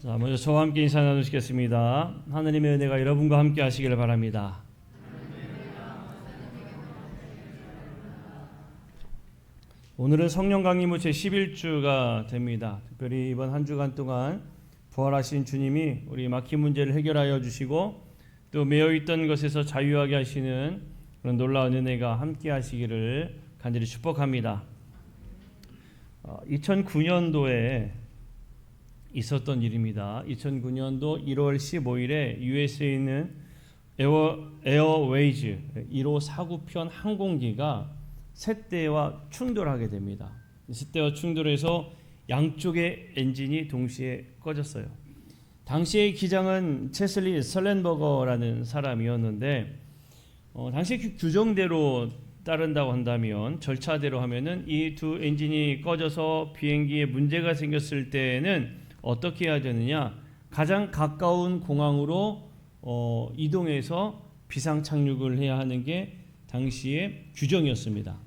자, 먼저 저와 함께 인사 나누시겠습니다. 하느님의 은혜가 여러분과 함께 하시기를 바랍니다. 오늘은 성령 강림후 제11주가 됩니다. 특별히 이번 한 주간 동안 부활하신 주님이 우리 막힌 문제를 해결하여 주시고 또 매여있던 것에서 자유하게 하시는 그런 놀라운 은혜가 함께 하시기를 간절히 축복합니다. 2009년도에 있었던 일입니다. 2009년도 1월 15일에 USA에 있는 에어웨이즈 1549편 항공기가 새 대와 충돌하게 됩니다. 새 대와 충돌해서 양쪽의 엔진이 동시에 꺼졌어요. 당시의 기장은 체슬리 설렌버거라는 사람이었는데 당시 규정대로 따른다고 한다면, 절차대로 하면은 이 두 엔진이 꺼져서 비행기에 문제가 생겼을 때는 어떻게 해야 되느냐? 가장 가까운 공항으로 이동해서 비상 착륙을 해야 하는 게 당시의 규정이었습니다.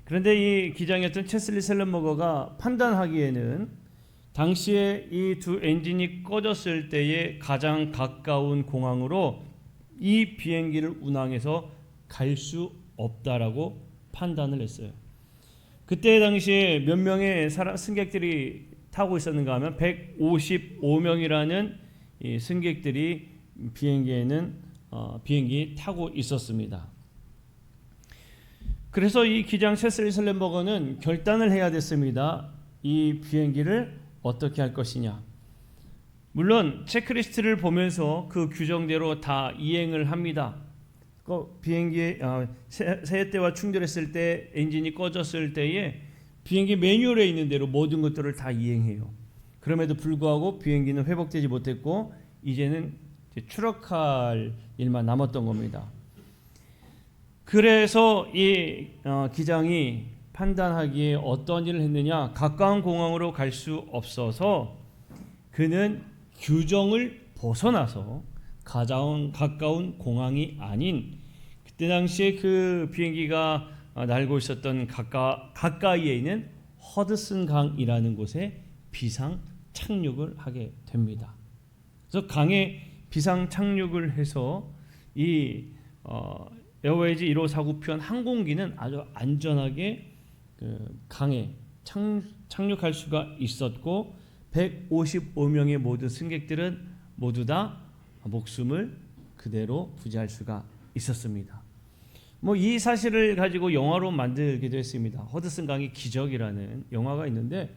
그런데 이 기장이었던 체슬리 셀렌버거가 판단하기에는 당시에 이 두 엔진이 꺼졌을 때에 가장 가까운 공항으로 이 비행기를 운항해서 갈 수 없다라고 판단을 했어요. 그때 당시에 몇 명의 승객들이 타고 있었는가 하면 155명이라는 이 승객들이 비행기에 타고 있었습니다. 그래서 이 기장 체슬리 설렌버거는 결단을 해야 됐습니다. 이 비행기를 어떻게 할 것이냐. 물론 체크리스트를 보면서 그 규정대로 다 이행을 합니다. 비행기에 새 대와 충돌했을 때, 엔진이 꺼졌을 때에 비행기 매뉴얼에 있는 대로 모든 것들을 다 이행해요. 그럼에도 불구하고 비행기는 회복되지 못했고 이제는 추락할 일만 남았던 겁니다. 그래서 이 기장이 판단하기에 어떤 일을 했느냐, 가까운 공항으로 갈 수 없어서 그는 규정을 벗어나서 가장 가까운 공항이 아닌, 그때 당시에 그 비행기가 날고 있었던 가까이에 있는 허드슨 강이라는 곳에 비상 착륙을 하게 됩니다. 그래서 강에 비상 착륙을 해서 이 에어웨이즈 1549편 항공기는 아주 안전하게 그 강에 착륙할 수가 있었고 155명의 모든 승객들은 모두 다 목숨을 그대로 부지할 수가 있었습니다. 이 사실을 가지고 영화로 만들기도 했습니다. 허드슨 강의 기적이라는 영화가 있는데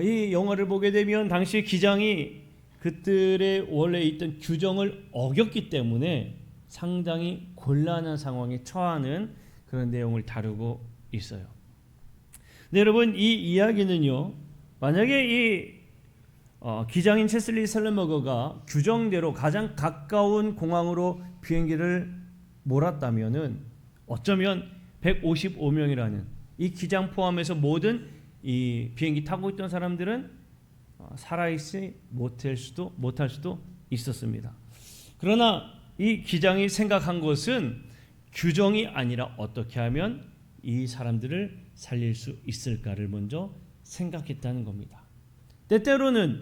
이 영화를 보게 되면 당시 기장이 그들의 원래 있던 규정을 어겼기 때문에 상당히 곤란한 상황에 처하는 그런 내용을 다루고 있어요. 네, 여러분, 이 이야기는요, 만약에 이 기장인 체슬리 설렌버거가 규정대로 가장 가까운 공항으로 비행기를 몰았다면은 어쩌면 155명이라는 이 기장 포함해서 모든 이 비행기 타고 있던 사람들은 살아있지 못할 수도 있었습니다. 그러나 이 기장이 생각한 것은 규정이 아니라 어떻게 하면 이 사람들을 살릴 수 있을까를 먼저 생각했다는 겁니다. 때때로는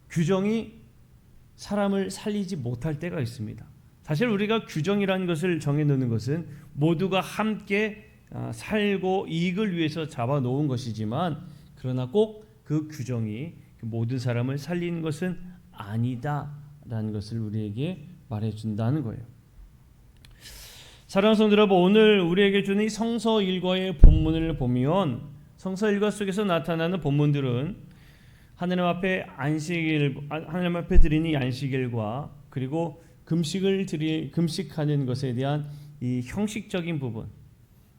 규정이 사람을 살리지 못할 때가 있습니다. 사실 우리가 규정이라는 것을 정해놓는 것은 모두가 함께 살고 이익을 위해서 잡아놓은 것이지만, 그러나 꼭 그 규정이 모든 사람을 살리는 것은 아니다라는 것을 우리에게 말해준다는 거예요. 사랑하는 성도 여러분, 오늘 우리에게 주는 이 성서 일과의 본문을 보면 성서 일과 속에서 나타나는 본문들은 하나님 앞에 드리는 안식일과 그리고 금식하는 것에 대한 이 형식적인 부분,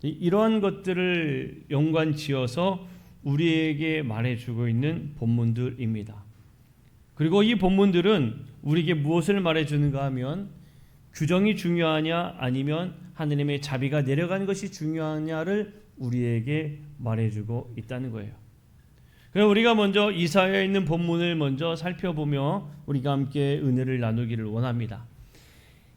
이러한 것들을 연관지어서 우리에게 말해주고 있는 본문들입니다. 그리고 이 본문들은 우리에게 무엇을 말해주는가 하면 규정이 중요하냐 아니면 하느님의 자비가 내려가는 것이 중요하냐를 우리에게 말해주고 있다는 거예요. 그럼 우리가 먼저 이사야에 있는 본문을 먼저 살펴보며 우리가 함께 은혜를 나누기를 원합니다.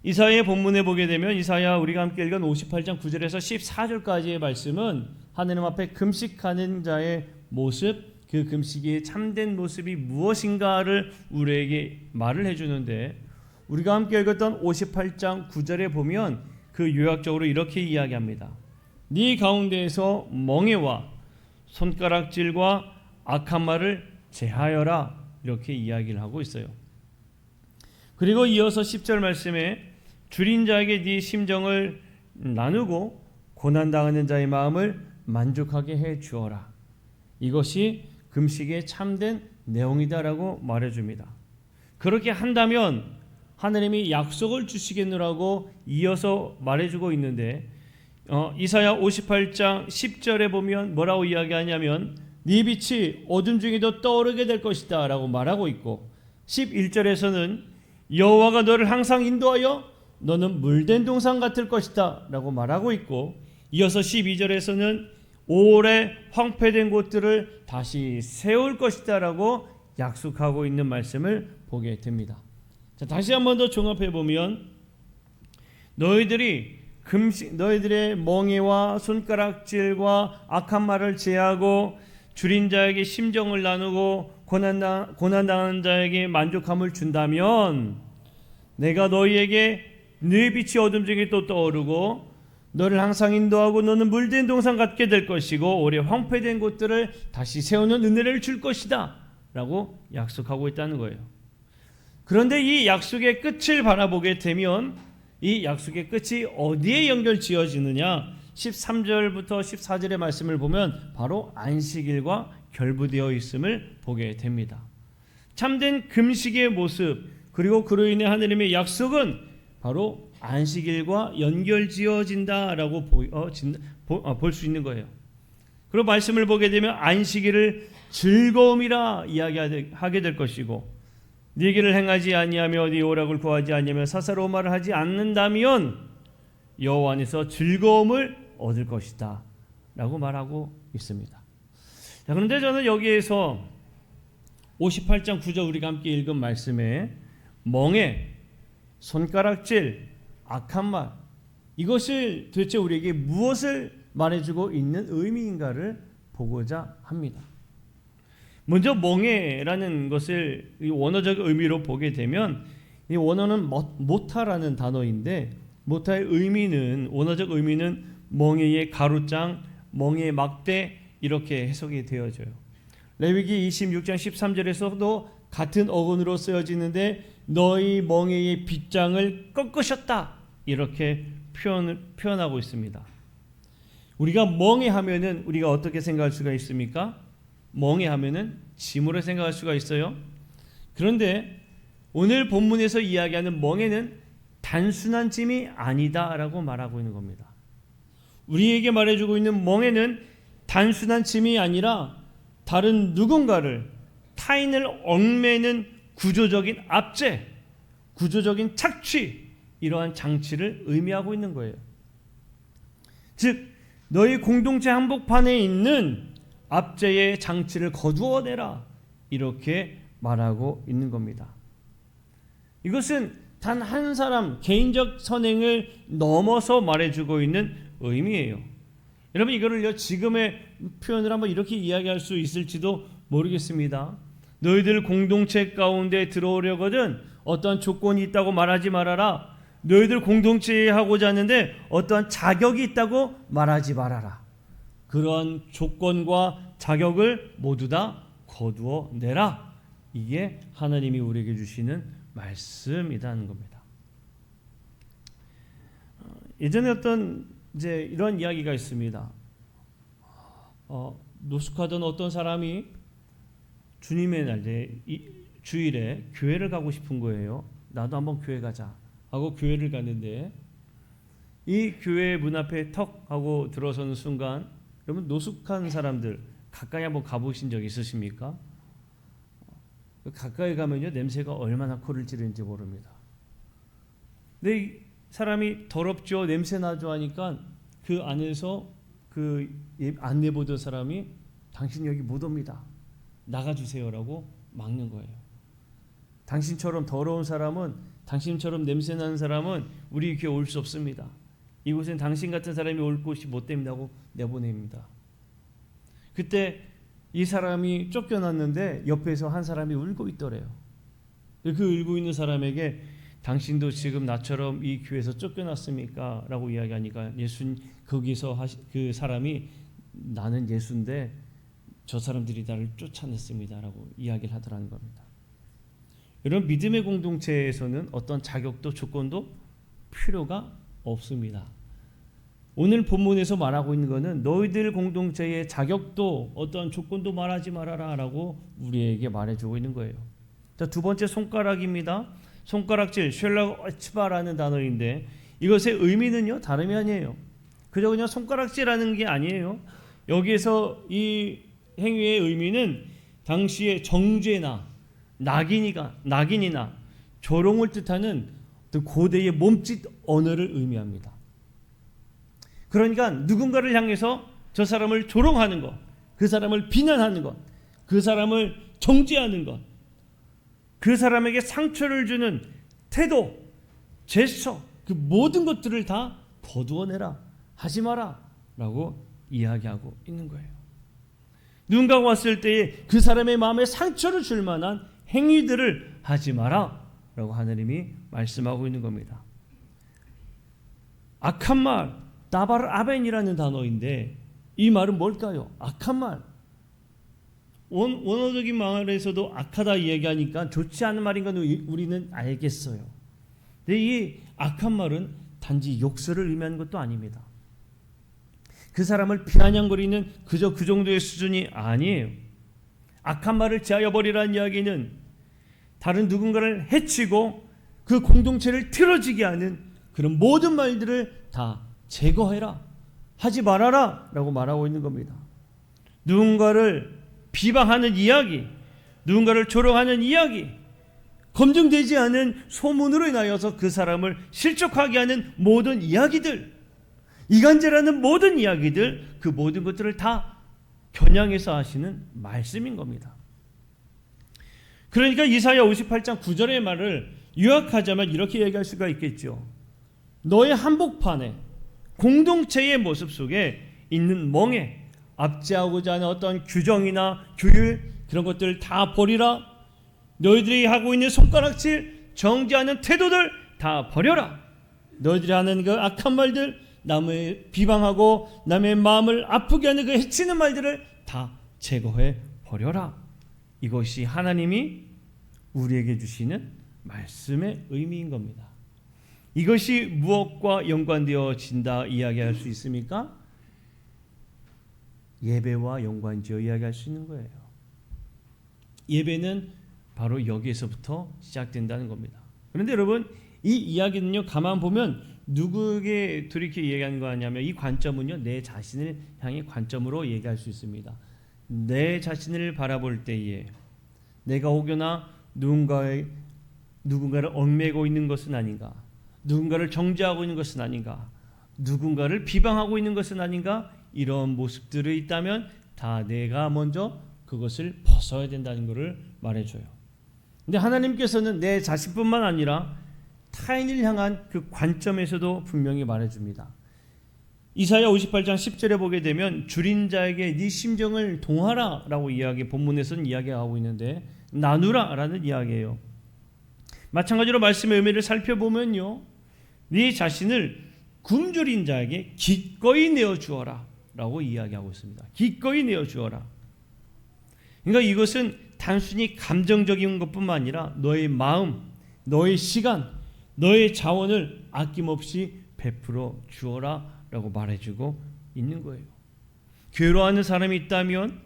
이사야의 본문에 보게 되면 이사야 우리가 함께 읽은 58장 9절에서 14절까지의 말씀은 하느님 앞에 금식하는 자의 모습, 그 금식의 참된 모습이 무엇인가를 우리에게 말을 해주는데, 우리가 함께 읽었던 58장 9절에 보면 그 요약적으로 이렇게 이야기합니다. 네 가운데에서 멍에와 손가락질과 악한 말을 제하여라, 이렇게 이야기를 하고 있어요. 그리고 이어서 10절 말씀에 줄인 자에게 네 심정을 나누고 고난당하는 자의 마음을 만족하게 해 주어라. 이것이 금식의 참된 내용이다라고 말해줍니다. 그렇게 한다면 하나님이 약속을 주시겠노라고 이어서 말해주고 있는데, 이사야 58장 10절에 보면 뭐라고 이야기하냐면 네 빛이 어둠 중에도 떠오르게 될 것이다 라고 말하고 있고, 11절에서는 여호와가 너를 항상 인도하여 너는 물된 동산 같을 것이다 라고 말하고 있고, 이어서 12절에서는 오래 황폐된 곳들을 다시 세울 것이다 라고 약속하고 있는 말씀을 보게 됩니다. 자, 다시 한 번 더 종합해 보면 너희들의 멍에와 손가락질과 악한 말을 제하고 줄인 자에게 심정을 나누고 고난당하는 자에게 만족함을 준다면 내가 너희에게 네 빛이 어둠 중에 또 떠오르고 너를 항상 인도하고 너는 물된 동산 같게 될 것이고 오래 황폐된 곳들을 다시 세우는 은혜를 줄 것이다 라고 약속하고 있다는 거예요. 그런데 이 약속의 끝을 바라보게 되면 이 약속의 끝이 어디에 연결 지어지느냐, 13절부터 14절의 말씀을 보면 바로 안식일과 결부되어 있음을 보게 됩니다. 참된 금식의 모습, 그리고 그로 인해 하나님의 약속은 바로 안식일과 연결 지어진다라고 볼 수 있는 거예요. 그리고 말씀을 보게 되면 안식일을 즐거움이라 이야기하게 될 것이고, 네 길을 행하지 아니하며 네 오락을 구하지 아니하며 사사로운 말을 하지 않는다면 여호와 안에서 즐거움을 얻을 것이다 라고 말하고 있습니다. 자, 그런데 저는 여기에서 58장 9절 우리가 함께 읽은 말씀에 멍에, 손가락질, 악한 말, 이것을 도대체 우리에게 무엇을 말해주고 있는 의미인가를 보고자 합니다. 먼저 멍에라는 것을 원어적 의미로 보게 되면 이 원어는 모타라는 단어인데, 모타의 의미는, 원어적 의미는 멍에의 가루장, 멍에의 막대, 이렇게 해석이 되어져요. 레위기 26장 13절에서도 같은 어근으로 쓰여지는데 너희 멍에의 빗장을 꺾으셨다, 이렇게 표현하고 있습니다. 우리가 멍에하면은 우리가 어떻게 생각할 수가 있습니까? 멍에하면은 짐으로 생각할 수가 있어요. 그런데 오늘 본문에서 이야기하는 멍에는 단순한 짐이 아니다라고 말하고 있는 겁니다. 우리에게 말해주고 있는 멍에는 단순한 짐이 아니라 다른 누군가를, 타인을 얽매는 구조적인 압제, 구조적인 착취, 이러한 장치를 의미하고 있는 거예요. 즉 너희 공동체 한복판에 있는 압제의 장치를 거두어내라, 이렇게 말하고 있는 겁니다. 이것은 단 한 사람 개인적 선행을 넘어서 말해주고 있는 의미예요. 여러분, 이거를 지금의 표현을 한번 이렇게 이야기할 수 있을지도 모르겠습니다. 너희들 공동체 가운데 들어오려거든 어떠한 조건이 있다고 말하지 말아라. 너희들 공동체에 하고자 하는데 어떠한 자격이 있다고 말하지 말아라. 그러한 조건과 자격을 모두 다 거두어 내라. 이게 하나님이 우리에게 주시는 말씀이라는 겁니다. 예전에 어떤 이런 이야기가 있습니다. 노숙하던 어떤 사람이 주님의 날, 주일에 교회를 가고 싶은 거예요. 나도 한번 교회 가자 하고 교회를 갔는데 이 교회 문 앞에 턱 하고 들어서는 순간, 여러분 노숙한 사람들 가까이 한번 가보신 적 있으십니까? 가까이 가면요 냄새가 얼마나 코를 찌르는지 모릅니다. 근데 이 사람이 더럽죠, 냄새 나죠 하니까 그 안에서 그 안내 보던 사람이 당신 여기 못 옵니다, 나가주세요라고 막는 거예요. 당신처럼 더러운 사람은, 당신처럼 냄새 나는 사람은 우리 교회 올 수 없습니다. 이곳엔 당신 같은 사람이 올 곳이 못 됩니다고 내보냅니다. 그때 이 사람이 쫓겨났는데 옆에서 한 사람이 울고 있더래요. 그 울고 있는 사람에게 당신도 지금 나처럼 이 교회에서 쫓겨났습니까? 라고 이야기하니까 거기서 그 사람이 나는 예수인데 저 사람들이 나를 쫓아냈습니다 라고 이야기를 하더라는 겁니다. 이런 믿음의 공동체에서는 어떤 자격도 조건도 필요가 없습니다. 오늘 본문에서 말하고 있는 것은 너희들 공동체의 자격도 어떠한 조건도 말하지 말아라 라고 우리에게 말해주고 있는 거예요. 자, 두 번째 손가락입니다. 손가락질, 쉘라츠바라는 단어인데 이것의 의미는요 다름이 아니에요. 그냥 손가락질하는 게 아니에요. 여기에서 이 행위의 의미는 당시의 정죄나 낙인이나 조롱을 뜻하는 고대의 몸짓 언어를 의미합니다. 그러니까 누군가를 향해서 저 사람을 조롱하는 것, 그 사람을 비난하는 것, 그 사람을 정죄하는 것, 그 사람에게 상처를 주는 태도, 제스처, 그 모든 것들을 다 거두어내라, 하지 마라 라고 이야기하고 있는 거예요. 누군가 왔을 때에 그 사람의 마음에 상처를 줄 만한 행위들을 하지 마라 라고 하나님이 말씀하고 있는 겁니다. 악한 말, 나바르 아벤이라는 단어인데 이 말은 뭘까요? 악한 말. 원어적인 말에서도 악하다 이야기하니까 좋지 않은 말인 건 우리는 알겠어요. 근데 이 악한 말은 단지 욕설을 의미하는 것도 아닙니다. 그 사람을 비아냥거리는 그저 그 정도의 수준이 아니에요. 악한 말을 제하여 버리라는 이야기는 다른 누군가를 해치고 그 공동체를 틀어지게 하는 그런 모든 말들을 다 제거해라, 하지 말아라 라고 말하고 있는 겁니다. 누군가를 비방하는 이야기, 누군가를 조롱하는 이야기, 검증되지 않은 소문으로 인하여서 그 사람을 실족하게 하는 모든 이야기들, 이간질하는 모든 이야기들, 그 모든 것들을 다 겨냥해서 하시는 말씀인 겁니다. 그러니까 이사야 58장 9절의 말을 요약하자면 이렇게 얘기할 수가 있겠죠. 너의 한복판에 공동체의 모습 속에 있는 멍에 압제하고자 하는 어떤 규정이나 규율 그런 것들 다 버리라. 너희들이 하고 있는 손가락질, 정죄하는 태도들 다 버려라. 너희들이 하는 그 악한 말들, 남을 비방하고 남의 마음을 아프게 하는 그 해치는 말들을 다 제거해 버려라. 이것이 하나님이 우리에게 주시는 말씀의 의미인 겁니다. 이것이 무엇과 연관되어진다 이야기할 수 있습니까? 예배와 연관지어 이야기할 수 있는 거예요. 예배는 바로 여기에서부터 시작된다는 겁니다. 그런데 여러분 이 이야기는요 가만 보면 누구에게 돌이켜 얘기하는 거 아니냐면 이 관점은요 내 자신을 향해 관점으로 얘기할 수 있습니다. 내 자신을 바라볼 때에 내가 혹여나 누군가를 얽매고 있는 것은 아닌가, 누군가를 정죄하고 있는 것은 아닌가, 누군가를 비방하고 있는 것은 아닌가, 이런 모습들이 있다면 다 내가 먼저 그것을 벗어야 된다는 것을 말해줘요. 근데 하나님께서는 내 자신뿐만 아니라 타인을 향한 그 관점에서도 분명히 말해줍니다. 이사야 58장 10절에 보게 되면 줄인 자에게 네 심정을 동하라 라고 본문에서는 이야기하고 있는데 나누라 라는 이야기예요. 마찬가지로 말씀의 의미를 살펴보면요, 네 자신을 굶주린 자에게 기꺼이 내어주어라 라고 이야기하고 있습니다. 기꺼이 내어주어라. 그러니까 이것은 단순히 감정적인 것뿐만 아니라 너의 마음, 너의 시간, 너의 자원을 아낌없이 베풀어 주어라 라고 말해주고 있는 거예요. 괴로워하는 사람이 있다면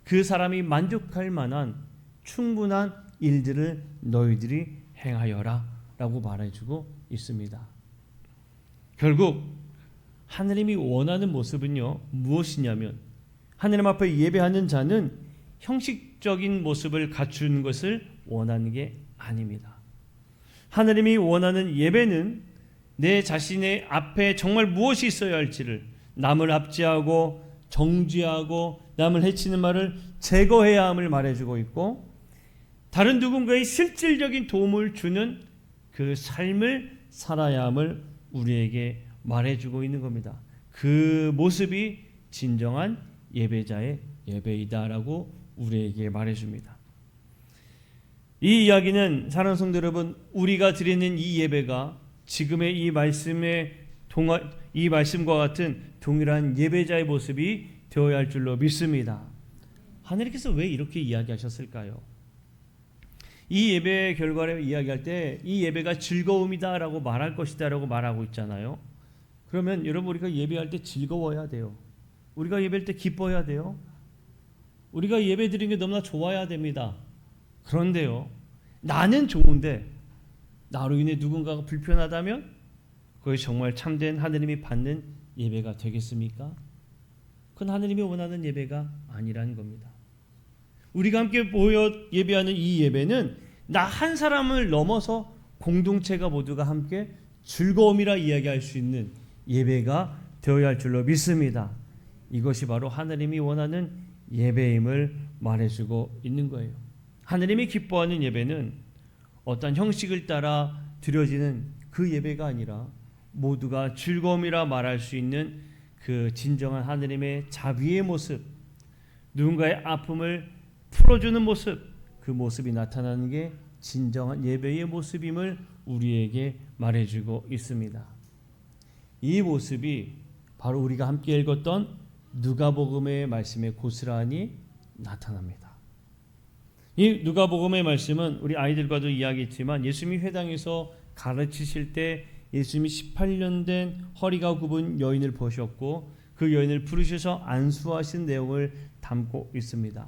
그 사람이 만족할 만한 충분한 일들을 너희들이 행하여라 라고 말해주고 있습니다. 결국 하나님이 원하는 모습은요 무엇이냐면, 하나님 앞에 예배하는 자는 형식적인 모습을 갖추는 것을 원하는 게 아닙니다. 하나님이 원하는 예배는 내 자신의 앞에 정말 무엇이 있어야 할지를, 남을 압제하고 정죄하고 남을 해치는 말을 제거해야 함을 말해주고 있고, 다른 누군가의 실질적인 도움을 주는 그 삶을 살아야 함을 우리에게 말해주고 있는 겁니다. 그 모습이 진정한 예배자의 예배이다라고 우리에게 말해줍니다. 이 이야기는 사랑하는 성도 여러분, 우리가 드리는 이 예배가 지금의 이 말씀과 같은 동일한 예배자의 모습이 되어야 할 줄로 믿습니다. 하나님께서 왜 이렇게 이야기하셨을까요? 이 예배의 결과를 이야기할 때 이 예배가 즐거움이다라고 말할 것이다라고 말하고 있잖아요. 그러면 여러분, 우리가 예배할 때 즐거워야 돼요. 우리가 예배할 때 기뻐해야 돼요. 우리가 예배 드리는 게 너무나 좋아야 됩니다. 그런데요, 나는 좋은데 나로 인해 누군가가 불편하다면 그것이 정말 참된 하느님이 받는 예배가 되겠습니까? 그건 하느님이 원하는 예배가 아니라는 겁니다. 우리가 함께 모여 예배하는 이 예배는 나 한 사람을 넘어서 공동체가 모두가 함께 즐거움이라 이야기할 수 있는 예배가 되어야 할 줄로 믿습니다. 이것이 바로 하느님이 원하는 예배임을 말해주고 있는 거예요. 하느님이 기뻐하는 예배는 어떤 형식을 따라 드려지는 그 예배가 아니라 모두가 즐거움이라 말할 수 있는 그 진정한 하느님의 자비의 모습, 누군가의 아픔을 풀어주는 모습, 그 모습이 나타나는 게 진정한 예배의 모습임을 우리에게 말해주고 있습니다. 이 모습이 바로 우리가 함께 읽었던 누가복음의 말씀에 고스란히 나타납니다. 이 누가복음의 말씀은 우리 아이들과도 이야기했지만 예수님이 회당에서 가르치실 때 예수님이 18년 된 허리가 굽은 여인을 보셨고 그 여인을 부르셔서 안수하신 내용을 담고 있습니다.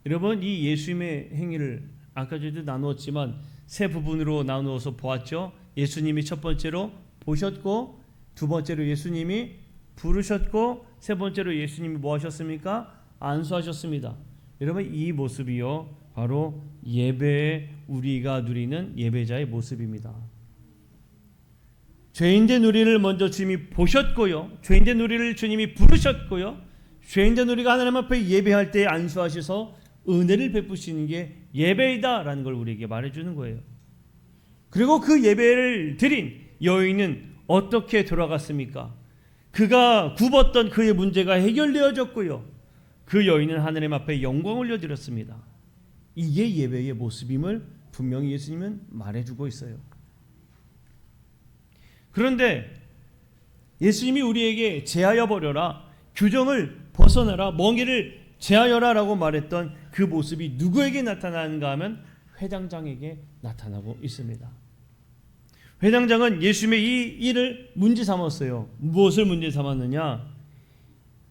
여러분, 이 예수님의 행위를 아까 저희도 나누었지만 세 부분으로 나누어서 보았죠. 예수님이 첫 번째로 보셨고, 두 번째로 예수님이 부르셨고, 세 번째로 예수님이 뭐 하셨습니까? 안수하셨습니다. 여러분, 이 모습이요 바로 예배에 우리가 누리는 예배자의 모습입니다. 죄인된 우리를 먼저 주님이 보셨고요, 죄인된 우리를 주님이 부르셨고요, 죄인된 우리가 하나님 앞에 예배할 때 안수하셔서 은혜를 베푸시는 게 예배이다라는 걸 우리에게 말해주는 거예요. 그리고 그 예배를 드린 여인은 어떻게 돌아갔습니까? 그가 굽었던 그의 문제가 해결되어졌고요, 그 여인은 하나님 앞에 영광을 올려드렸습니다. 이게 예배의 모습임을 분명히 예수님은 말해주고 있어요. 그런데 예수님이 우리에게 제하여 버려라, 규정을 벗어나라, 먼 길을 제하여라 라고 말했던 그 모습이 누구에게 나타나는가 하면 회당장에게 나타나고 있습니다. 회당장은 예수님의 이 일을 문제 삼았어요. 무엇을 문제 삼았느냐?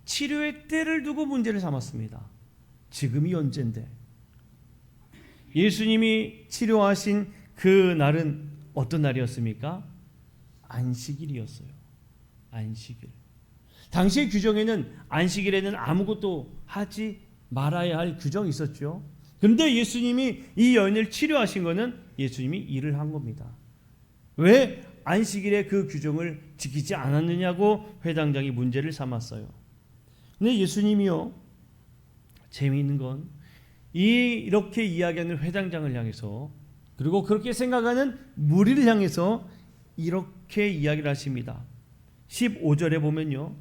치료의 때를 두고 문제를 삼았습니다. 지금이 언젠데? 예수님이 치료하신 그 날은 어떤 날이었습니까? 안식일이었어요. 안식일. 당시의 규정에는 안식일에는 아무것도 하지 말아야 할 규정이 있었죠. 그런데 예수님이 이 여인을 치료하신 것은 예수님이 일을 한 겁니다. 왜 안식일에 그 규정을 지키지 않았느냐고 회당장이 문제를 삼았어요. 근데 예수님이요, 재미있는 건 이렇게 이야기하는 회당장을 향해서, 그리고 그렇게 생각하는 무리를 향해서 이렇게 이야기를 하십니다. 15절에 보면요,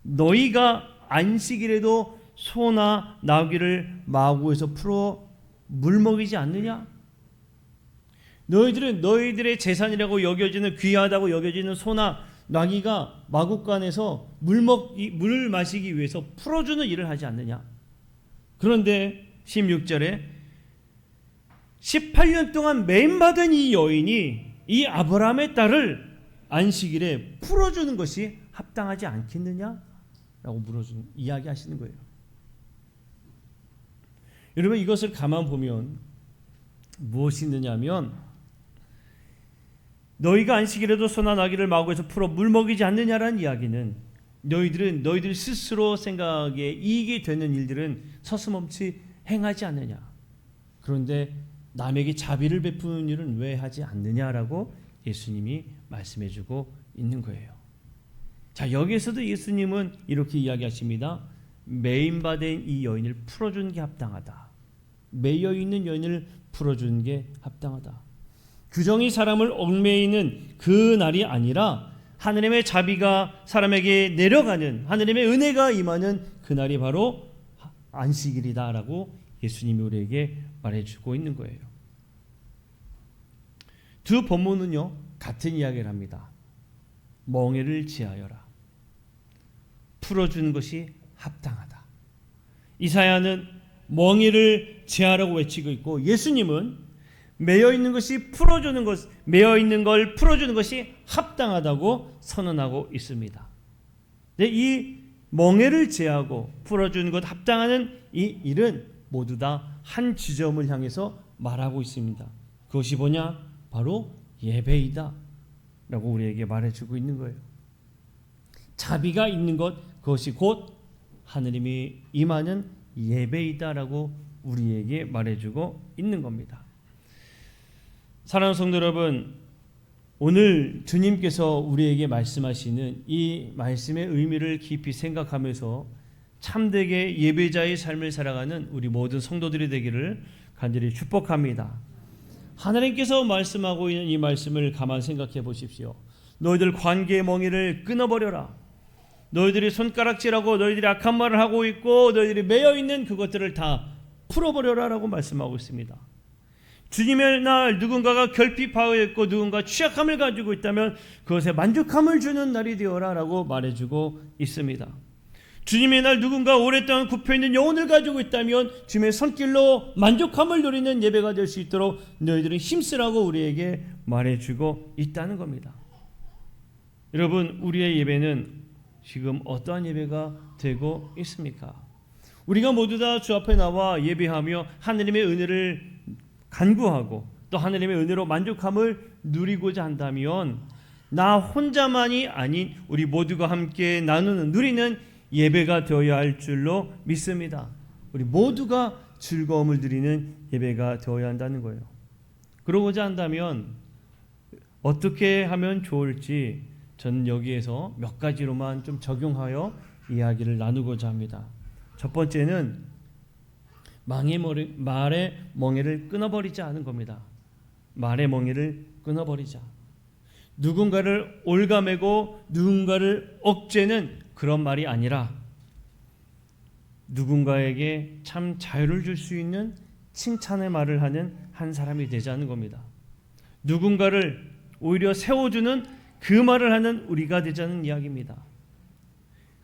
너희가 안식일에도 소나 나귀를 마구에서 풀어 물먹이지 않느냐? 너희들은 너희들의 재산이라고 여겨지는, 귀하다고 여겨지는 소나 나귀가 마구간에서 물을 마시기 위해서 풀어주는 일을 하지 않느냐? 그런데 16절에 18년 동안 매임받은 이 여인이 이 아브라함의 딸을 안식일에 풀어주는 것이 합당하지 않겠느냐? 라고 이야기하시는 거예요. 여러분, 이것을 가만 보면 무엇이 있느냐면, 너희가 안식일에도 소나 나귀를 마구에서 풀어 물먹이지 않느냐라는 이야기는 너희들은 너희들 스스로 생각에 이익이 되는 일들은 서슴없이 행하지 않느냐, 그런데 남에게 자비를 베푸는 일은 왜 하지 않느냐라고 예수님이 말씀해주고 있는 거예요. 자, 여기에서도 예수님은 이렇게 이야기하십니다. 매임받은 이 여인을 풀어주는 게 합당하다. 매여 있는 여인을 풀어주는 게 합당하다. 규정이 사람을 얽매이는 그 날이 아니라 하느님의 자비가 사람에게 내려가는, 하느님의 은혜가 임하는 그 날이 바로 안식일이다라고 예수님이 우리에게 말해주고 있는 거예요. 두 본문은요 같은 이야기를 합니다. 멍에를 제하여라. 풀어주는 것이 합당하다. 이사야는 멍에를 제하라고 외치고 있고, 예수님은 매여 있는 걸 풀어주는 것이 합당하다고 선언하고 있습니다. 이 멍에를 제하고 풀어주는 것 합당하는 이 일은 모두 다 한 지점을 향해서 말하고 있습니다. 그것이 뭐냐? 바로 예배이다 라고 우리에게 말해주고 있는 거예요. 자비가 있는 것, 그것이 곧 하느님이 임하는 예배이다 라고 우리에게 말해주고 있는 겁니다. 사랑하는 성도 여러분, 오늘 주님께서 우리에게 말씀하시는 이 말씀의 의미를 깊이 생각하면서 참되게 예배자의 삶을 살아가는 우리 모든 성도들이 되기를 간절히 축복합니다. 하나님께서 말씀하고 있는 이 말씀을 가만 생각해 보십시오. 너희들 관계의 멍에를 끊어버려라. 너희들이 손가락질하고 너희들이 악한 말을 하고 있고 너희들이 매여 있는 그것들을 다 풀어버려라 라고 말씀하고 있습니다. 주님의 날 누군가가 결핍하여 있고 누군가 취약함을 가지고 있다면 그것에 만족함을 주는 날이 되어라 라고 말해주고 있습니다. 주님의 날 누군가 오랫동안 굽혀있는 영혼을 가지고 있다면 주님의 손길로 만족함을 누리는 예배가 될 수 있도록 너희들은 힘쓰라고 우리에게 말해주고 있다는 겁니다. 여러분, 우리의 예배는 지금 어떠한 예배가 되고 있습니까? 우리가 모두 다 주 앞에 나와 예배하며 하느님의 은혜를 간구하고 또 하느님의 은혜로 만족함을 누리고자 한다면 나 혼자만이 아닌 우리 모두가 함께 누리는 예배가 되어야 할 줄로 믿습니다. 우리 모두가 즐거움을 드리는 예배가 되어야 한다는 거예요. 그러고자 한다면 어떻게 하면 좋을지 저는 여기에서 몇 가지로만 좀 적용하여 이야기를 나누고자 합니다. 첫 번째는 말의 멍에를 끊어버리자 하는 겁니다. 말의 멍에를 끊어버리자. 누군가를 올가매고 누군가를 억제는 그런 말이 아니라 누군가에게 참 자유를 줄 수 있는 칭찬의 말을 하는 한 사람이 되자는 겁니다. 누군가를 오히려 세워주는 그 말을 하는 우리가 되자는 이야기입니다.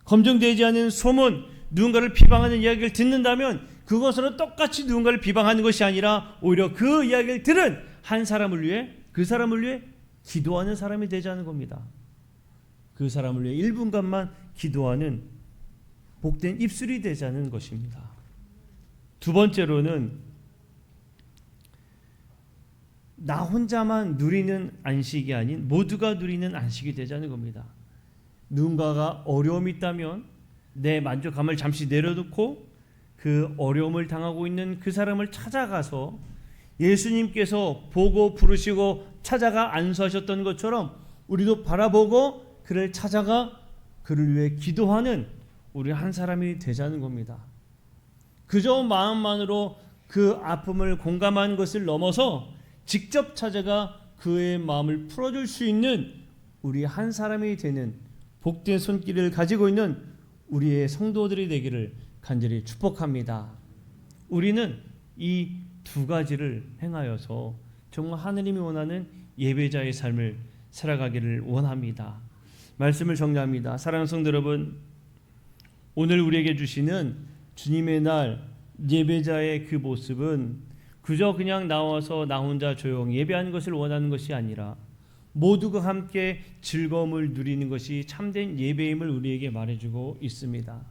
검증되지 않은 소문, 누군가를 비방하는 이야기를 듣는다면 그것으로 똑같이 누군가를 비방하는 것이 아니라 오히려 그 이야기를 들은 한 사람을 위해, 그 사람을 위해 기도하는 사람이 되자는 겁니다. 그 사람을 위해 1분간만 기도하는 복된 입술이 되자는 것입니다. 두 번째로는 나 혼자만 누리는 안식이 아닌 모두가 누리는 안식이 되자는 겁니다. 누군가가 어려움이 있다면 내 만족감을 잠시 내려놓고 그 어려움을 당하고 있는 그 사람을 찾아가서 예수님께서 보고 부르시고 찾아가 안수하셨던 것처럼 우리도 바라보고 그를 찾아가 그를 위해 기도하는 우리 한 사람이 되자는 겁니다. 그저 마음만으로 그 아픔을 공감한 것을 넘어서 직접 찾아가 그의 마음을 풀어줄 수 있는 우리 한 사람이 되는 복된 손길을 가지고 있는 우리의 성도들이 되기를 간절히 축복합니다. 우리는 이 두 가지를 행하여서 정말 하느님이 원하는 예배자의 삶을 살아가기를 원합니다. 말씀을 정리합니다. 사랑하는 성도 여러분, 오늘 우리에게 주시는 주님의 날 예배자의 그 모습은 그저 그냥 나와서 나 혼자 조용히 예배하는 것을 원하는 것이 아니라 모두가 함께 즐거움을 누리는 것이 참된 예배임을 우리에게 말해주고 있습니다.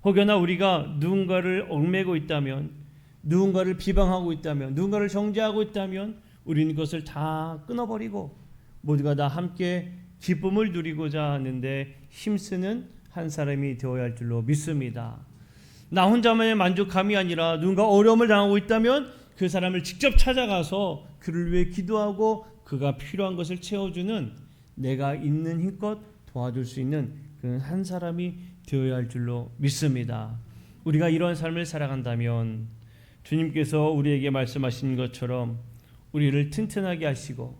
혹여나 우리가 누군가를 얽매고 있다면, 누군가를 비방하고 있다면, 누군가를 정죄하고 있다면 우리는 그것을 다 끊어버리고 모두가 다 함께 기쁨을 누리고자 하는데 힘쓰는 한 사람이 되어야 할 줄로 믿습니다. 나 혼자만의 만족함이 아니라 누군가 어려움을 당하고 있다면 그 사람을 직접 찾아가서 그를 위해 기도하고 그가 필요한 것을 채워주는, 내가 있는 힘껏 도와줄 수 있는 그 한 사람이 되어야 할 줄로 믿습니다. 우리가 이런 삶을 살아간다면 주님께서 우리에게 말씀하신 것처럼 우리를 튼튼하게 하시고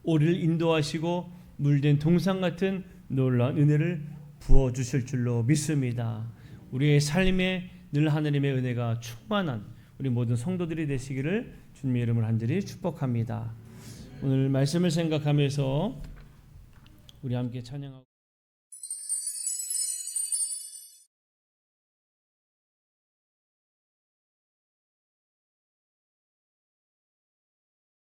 우리를 인도하시고 물된 동상 같은 놀라운 은혜를 부어주실 줄로 믿습니다. 우리의 삶에 늘 하느님의 은혜가 충만한 우리 모든 성도들이 되시기를 주님의 이름을 간절히 축복합니다. 오늘 말씀을 생각하면서 우리 함께 찬양하고